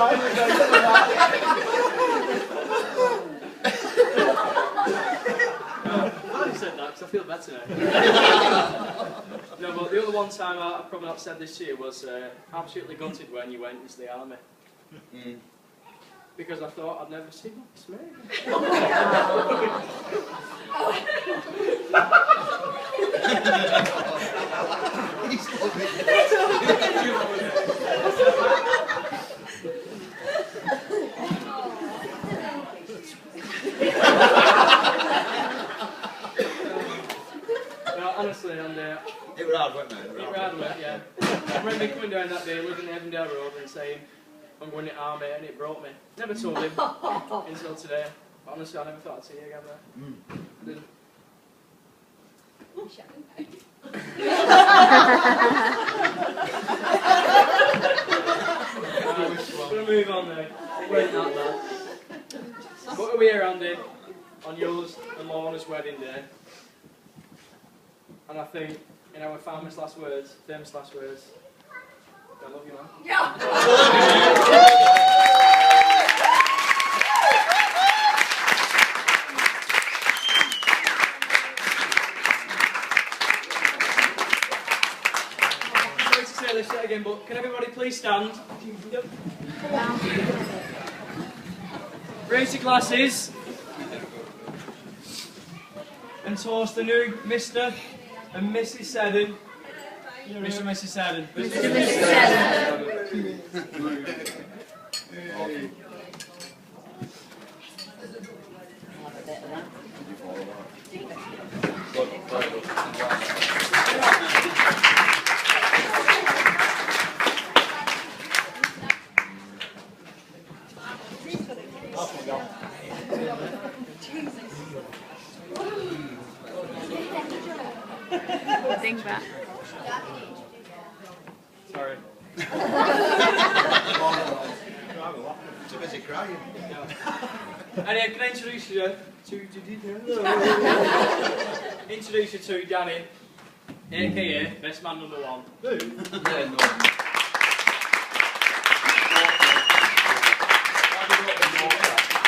I said that because I feel better now. No, but the other one time I probably not said this to you was absolutely gutted when you went into the army. Because I thought I'd never seen this man. Honestly, and it was hard, wasn't it? It was hard, yeah. I remember coming down that day, looking at Evandale Road and saying, I'm going to army, and it broke me. Never told him until today. But honestly, I never thought I'd see you again there. I didn't. We're going to move on now. It weren't that bad. But we're here, Andy, on yours and Lorna's wedding day. And I think, in our famous last words, I love you, man. Yeah. Sorry to say this shit again, but can everybody please stand? Yep. Raise your glasses and toast the new Mr. and Mrs. Seddon. Mr. and Mrs. Seddon. Mr. and Mrs. Seddon. Think back. Sorry. Too busy crying. Anyway, can I introduce you to Danny, aka Best Man number 1.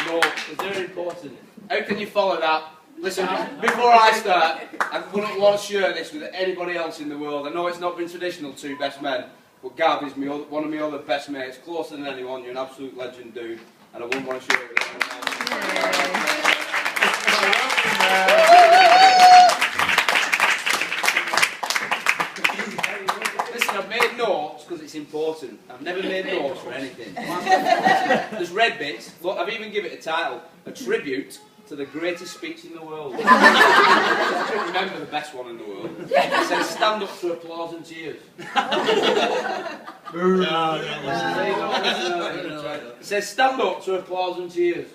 No, it's very important. How can you follow that? Listen, before I start, I wouldn't want to share this with anybody else in the world. I know it's not been traditional to best men, but Gav is one of my other best mates, closer than anyone. You're an absolute legend, dude, and I wouldn't want to share it with anyone else. Listen, I've made notes because it's important. I've never made notes for anything. There's red bits. Look, I've even given it a title, a tribute to the greatest speech in the world. Remember the best one in the world. It says, stand up to applause and cheers. It says, stand up to applause and cheers.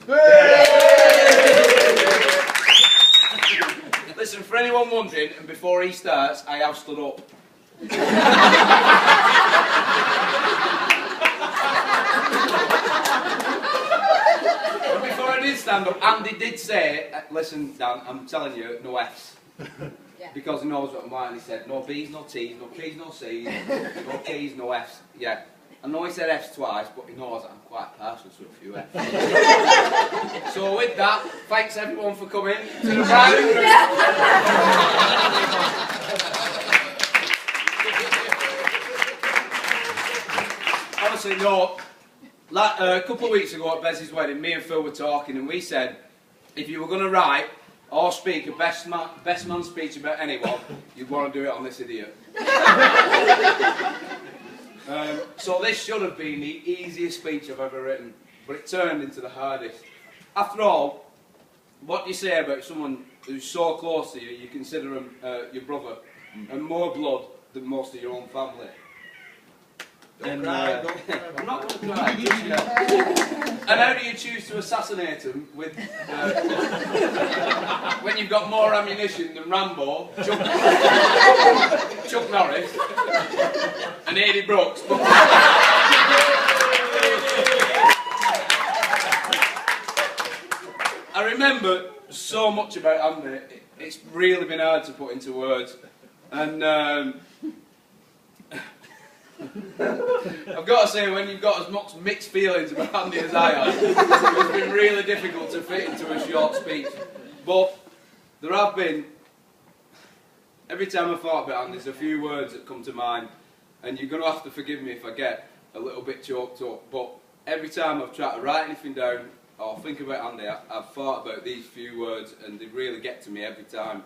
Listen, for anyone wondering, and before he starts, I have stood up. Before I did stand up, Andy did say, listen Dan, I'm telling you, no F's. Yeah. Because he knows what I'm like, and he said, no B's, no T's, no P's, no C's, no K's, no F's. Yeah. I know he said F's twice, but he knows that I'm quite partial to a few F's. So with that, thanks everyone for coming to the round. Honestly, no. Like, a couple of weeks ago at Bez's wedding, me and Phil were talking, and we said, if you were going to write or speak a best man speech about anyone, you'd want to do it on this idiot. So this should have been the easiest speech I've ever written, but it turned into the hardest. After all, what do you say about someone who's so close to you, you consider him your brother, and more blood than most of your own family? Don't cry. I'm not going to cry, just yet. And how do you choose to assassinate him with, when you've got more ammunition than Rambo, Chuck Norris, and Eddie Brooks? I remember so much about Andy, it's really been hard to put into words. And I've got to say, when you've got as much mixed feelings about Andy as I have, it's been really difficult to fit into a short speech. But there have been, every time I thought about Andy, there's a few words that come to mind, and you're going to have to forgive me if I get a little bit choked up, but every time I've tried to write anything down or think about Andy, I've thought about these few words, and they really get to me every time.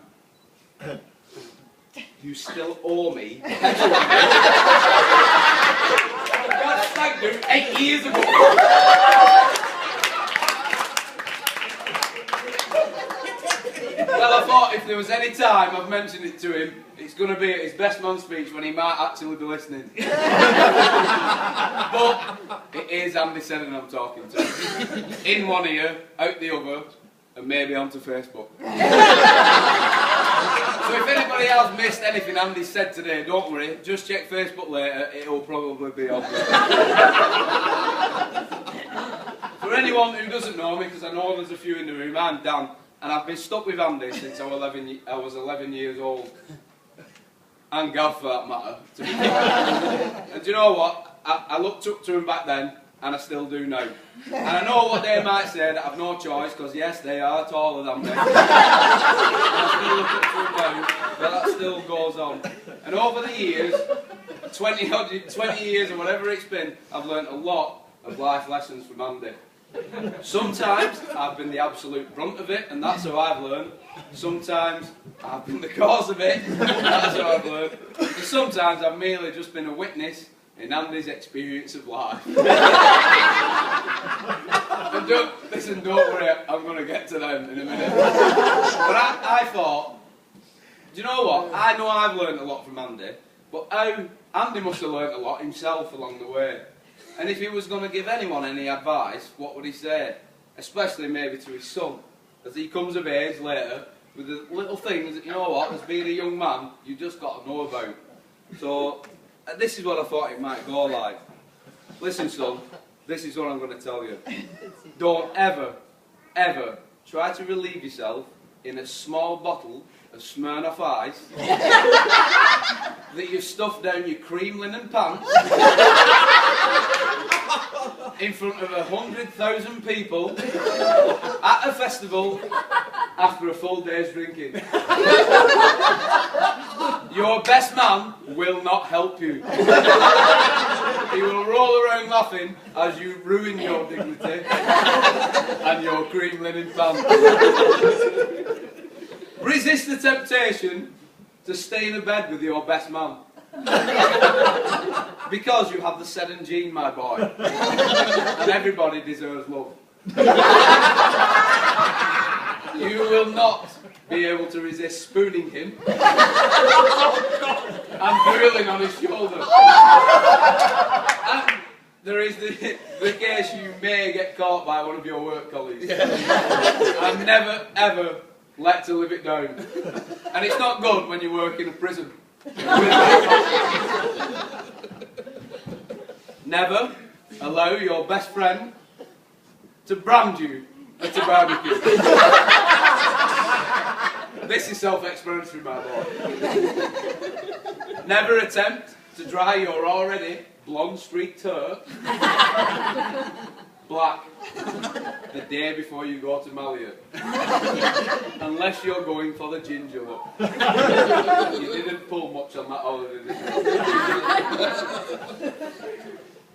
You still owe me. God, thank you, 8 years ago. Well, I thought if there was any time I've mentioned it to him, it's going to be at his best man speech when he might actually be listening. But it is Andy Seddon I'm talking to. In one ear, out the other, and maybe onto Facebook. So if anybody else missed anything Andy said today, don't worry, just check Facebook later, it'll probably be on there. For anyone who doesn't know me, because I know there's a few in the room, I'm Dan, and I've been stuck with Andy since I was 11 years old. And Gav, for that matter, to be fair. And do you know what? I looked up to him back then, and I still do now. And I know what they might say, that I've no choice, because yes, they are taller than me. And I still look up to him now, but that still goes on. And over the years, 20 years or whatever it's been, I've learnt a lot of life lessons from Andy. Sometimes I've been the absolute brunt of it, and that's how I've learned. Sometimes I've been the cause of it, and that's how I've learned. And sometimes I've merely just been a witness in Andy's experience of life. And don't worry, I'm going to get to them in a minute. But I thought, do you know what? I know I've learned a lot from Andy, but Andy must have learned a lot himself along the way. And if he was going to give anyone any advice, what would he say? Especially maybe to his son, as he comes of age later, with the little things that, you know what, as being a young man, you just got to know about. So, this is what I thought it might go like. Listen, son, this is what I'm going to tell you. Don't ever, ever try to relieve yourself in a small bottle of Smirnoff Ice that you've stuffed down your cream linen pants in front of 100,000 people at a festival after a full day's drinking. Your best man will not help you. He will roll around laughing as you ruin your dignity and your cream linen pants. Resist the temptation to stay in a bed with your best man. Because you have the Seddon gene, my boy. And everybody deserves love. You will not be able to resist spooning him and drooling on his shoulder. And there is the case you may get caught by one of your work colleagues. And never, ever let to live it down. And it's not good when you work in a prison. Never allow your best friend to brand you at a barbecue. This is self-explanatory, my boy. Never attempt to dry your already blonde streaked hair black the day before you go to Malia. Unless you're going for the ginger look. You didn't pull much on that holiday, did you?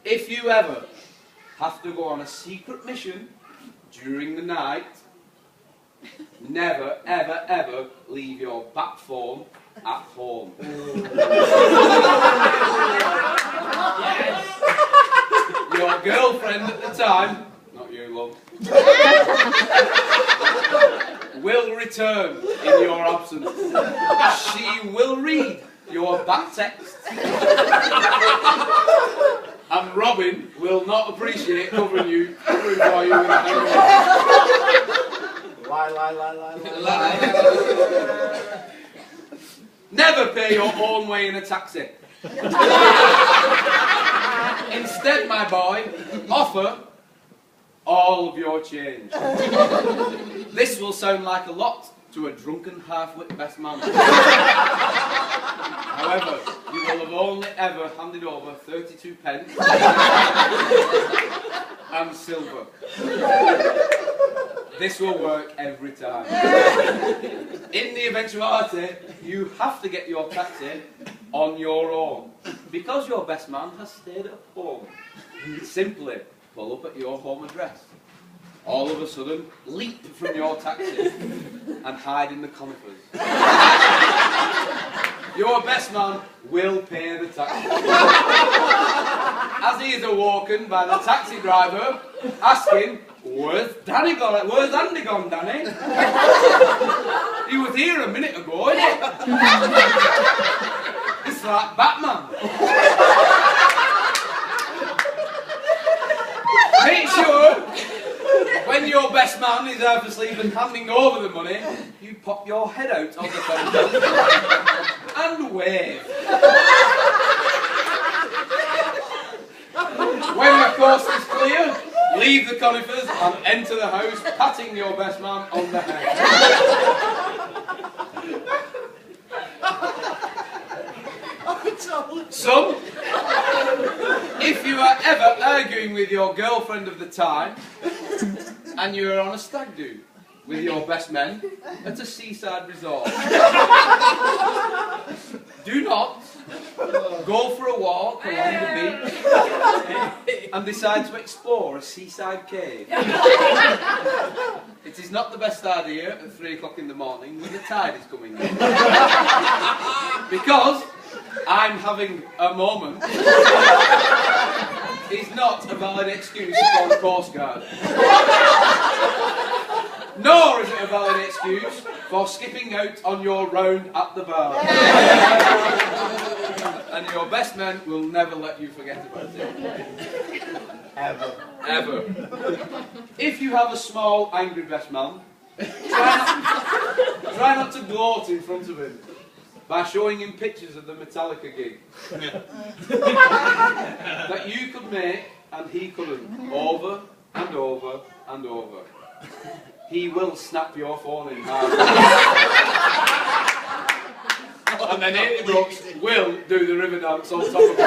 If you ever have to go on a secret mission during the night, never, ever, ever leave your back phone at home. Yes. Your girlfriend at the time, not you, love, will return in your absence. She will read your back texts. And Robin will not appreciate covering for you with a hangover. Lie. Never pay your own way in a taxi. Instead, my boy, offer all of your change. This will sound like a lot to a drunken half-wit best man. However, you will have only ever handed over 32 pence and silver. This will work every time. In the eventuality, you have to get your taxi on your own. Because your best man has stayed at home, simply pull up at your home address. All of a sudden, leap from your taxi and hide in the conifers. Your best man will pay the taxi. As he is awoken by the taxi driver asking, "Where's Danny gone? Where's Andy gone, Danny? He was here a minute ago, innit?" It's like Batman. Make sure, when your best man is half asleep and handing over the money, you pop your head out of the counter and wave. When the coast is clear, leave the conifers and enter the house, patting your best man on the head. Some, if you are ever arguing with your girlfriend of the time, and you are on a stag do with your best men at a seaside resort, do not go for a walk along the beach and decide to explore a seaside cave. It is not the best idea at 3 o'clock in the morning when the tide is coming in. Because I'm having a moment is not a valid excuse for the Coast Guard. Nor is it a valid excuse for skipping out on your round at the bar. And your best men will never let you forget about it. Ever. Ever. If you have a small, angry best man, try not to gloat in front of him by showing him pictures of the Metallica gig that you could make and he couldn't, over and over and over. He will snap your phone in half. And then Amy Brooks will do the river dance on top of it.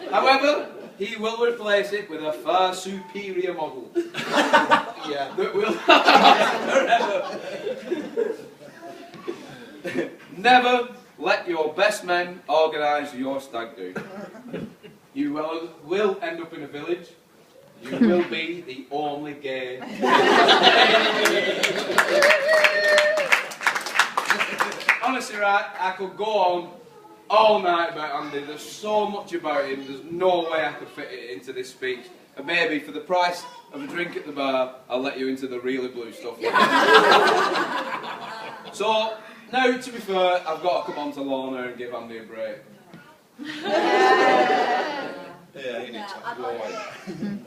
However, he will replace it with a far superior model. Yeah. That will forever. Never let your best men organise your stag do. You will end up in a village. You will be the only gay. Honestly, right, I could go on all night about Andy. There's so much about him. There's no way I could fit it into this speech. And maybe for the price of a drink at the bar, I'll let you into the really blue stuff. So, now, to be fair, I've got to come on to Lorna and give Andy a break. Yeah, you need to.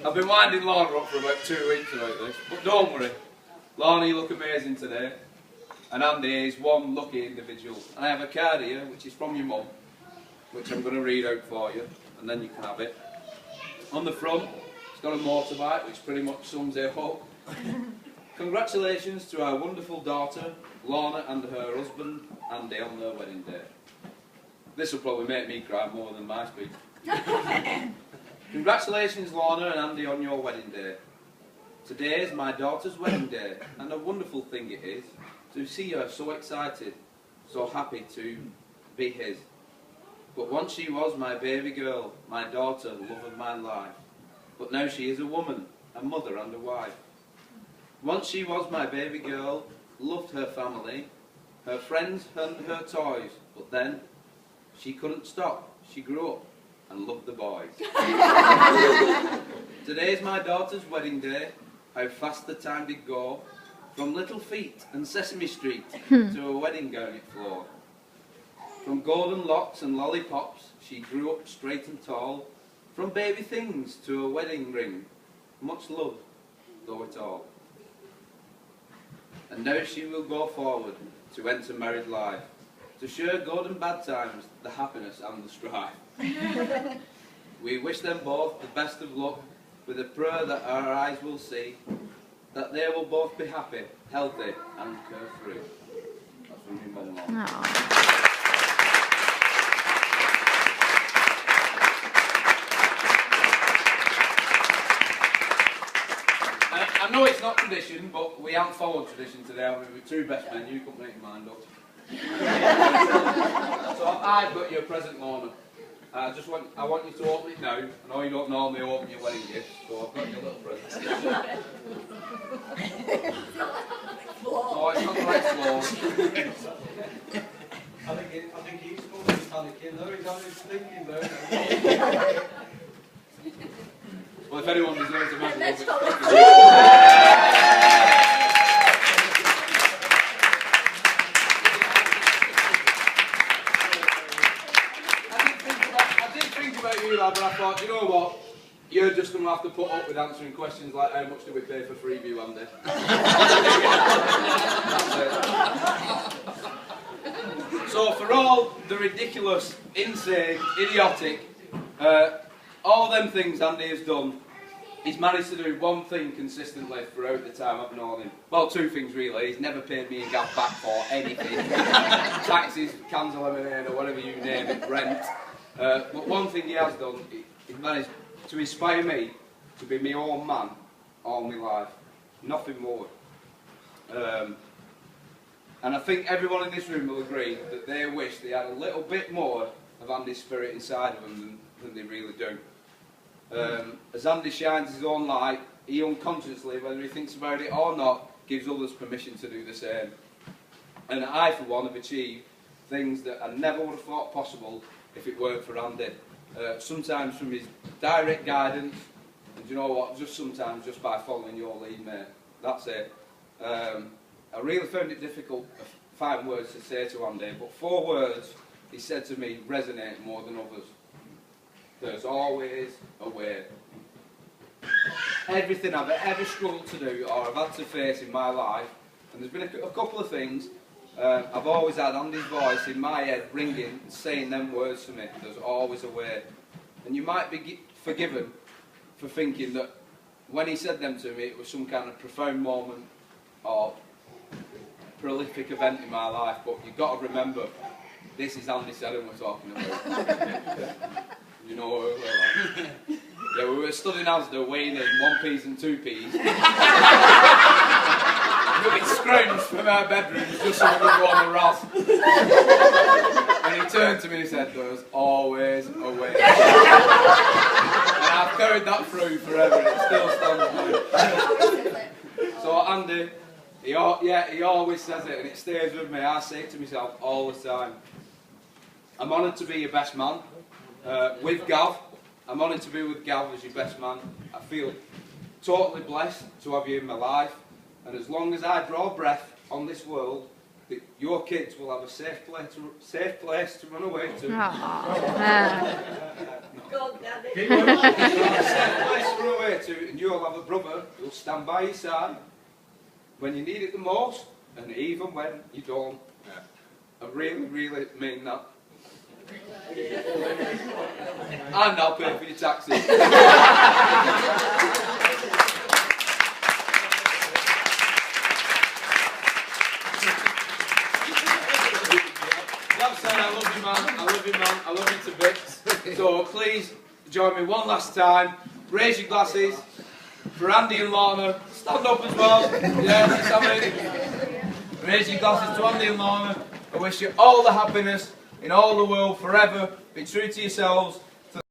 I've been winding Lorna up for about 2 weeks about this, but don't worry. Lorna, you look amazing today. And Andy is one lucky individual. And I have a card here, which is from your mum, which I'm going to read out for you, and then you can have it. On the front, it's got a motorbike, which pretty much sums it up. Congratulations to our wonderful daughter, Lorna, and her husband, Andy, on their wedding day. This will probably make me cry more than my speech. Congratulations, Lorna and Andy, on your wedding day. Today is my daughter's wedding day, and a wonderful thing it is to see her so excited, so happy to be his. But once she was my baby girl, my daughter, love of my life. But now she is a woman, a mother and a wife. Once she was my baby girl, loved her family, her friends and her toys. But then, she couldn't stop. She grew up and loved the boys. Today is my daughter's wedding day. How fast the time did go. From Little Feet and Sesame Street to a wedding gown it flew. From golden locks and lollipops, she grew up straight and tall. From baby things to a wedding ring, much love, though it all. And now she will go forward to enter married life, to share good and bad times, the happiness and the strife. We wish them both the best of luck, with a prayer that our eyes will see that they will both be happy, healthy and carefree. That's from my mum. I know it's not tradition, but we haven't followed tradition today. I'm with two best men. You couldn't make your mind up. So I've got you a present, Lorna. I want you to open it now. I know you don't normally open your wedding gift, so I've got you a little present. No, it's not the right floor. I think he's going to be panicking though. He's having his thinking though. Well, if anyone deserves a medal, Let's it's go. I did think about you, lad, but I thought, you know what? You're just going to have to put up with answering questions like, how much do we pay for Freeview, Andy? So for all the ridiculous, insane, idiotic, all them things Andy has done, he's managed to do one thing consistently throughout the time I've known him. Well, two things really. He's never paid me and Gav back for anything. Taxes, cans of lemonade or whatever you name it, rent. But one thing he has done, he's managed to inspire me to be my own man all my life. Nothing more. And I think everyone in this room will agree that they wish they had a little bit more of Andy's spirit inside of them than they really do. As Andy shines his own light, he unconsciously, whether he thinks about it or not, gives others permission to do the same. And I, for one, have achieved things that I never would have thought possible if it weren't for Andy. Sometimes from his direct guidance, and you know what, just sometimes just by following your lead, mate. That's it. I really found it difficult to find words to say to Andy, but 4 words he said to me resonate more than others. There's always a way. Everything I've ever struggled to do or I've had to face in my life, and there's been a couple of things, I've always had Andy's voice in my head ringing, saying them words to me. There's always a way. And you might be forgiven for thinking that when he said them to me, it was some kind of profound moment or prolific event in my life, but you've got to remember, this is Andy Seddon we're talking about. You know what we're like. Yeah, we were stood in Asda weighing in 1p's and 2p's. But it scrounged from our bedrooms just so we could go on the Ross. And he turned to me and he said, there's always a way. And I've carried that through forever and it still stands now. So Andy, he always says it and it stays with me. I say it to myself all the time. I'm honoured to be your best man. With Gav, I'm honoured to be with Gav as your best man. I feel totally blessed to have you in my life, and as long as I draw breath on this world, your kids will have a safe place to run away to. Go, Daddy. A safe place to run away to, and you'll have a brother who'll stand by your side when you need it the most, and even when you don't. I really, really mean that. And I'll pay for your taxes. That said, I love you, man. I love you, man. I love you to bits. So please join me one last time. Raise your glasses for Andy and Lorna. Stand up as well. Yeah, Sammy. Raise your glasses to Andy and Lorna. I wish you all the happiness in all the world forever. Be true to yourselves